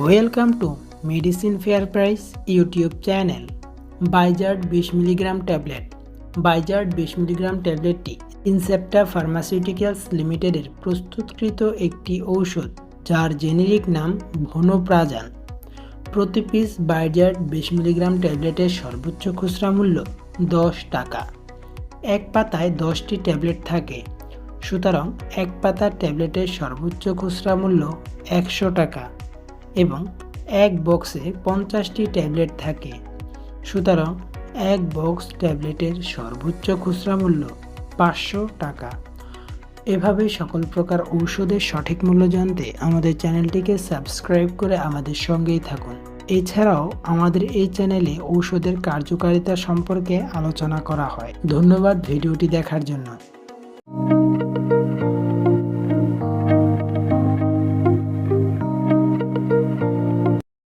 Welcome to medicine fair price YouTube channel. Bizard 20 milligram tablet. Bizard 20 milligram ট্যাবলেটটি Incepta pharmaceuticals লিমিটেডের প্রস্তুতকৃত একটি ঔষধ, যার জেনেরিক নাম ভোনোপ্রাজান। প্রতি পিস বাইজার্ড 20 মিলিগ্রাম ট্যাবলেটের সর্বোচ্চ খুচরা মূল্য 10 টাকা। এক পাতায় 10টি ট্যাবলেট থাকে, সুতরাং এক পাতা ট্যাবলেটের সর্বোচ্চ খুচরা মূল্য 100 টাকা এবং এক বক্সে 50টি ট্যাবলেট থাকে, সুতরাং এক বক্স ট্যাবলেটের সর্বোচ্চ খুচরা মূল্য 500 টাকা। এভাবে সকল প্রকার ঔষধের সঠিক মূল্য জানতে আমাদের চ্যানেলটিকে সাবস্ক্রাইব করে আমাদের সঙ্গেই থাকুন। এছাড়াও আমাদের এই চ্যানেলে ঔষধের কার্যকারিতা সম্পর্কে আলোচনা করা হয়। ধন্যবাদ ভিডিওটি দেখার জন্য।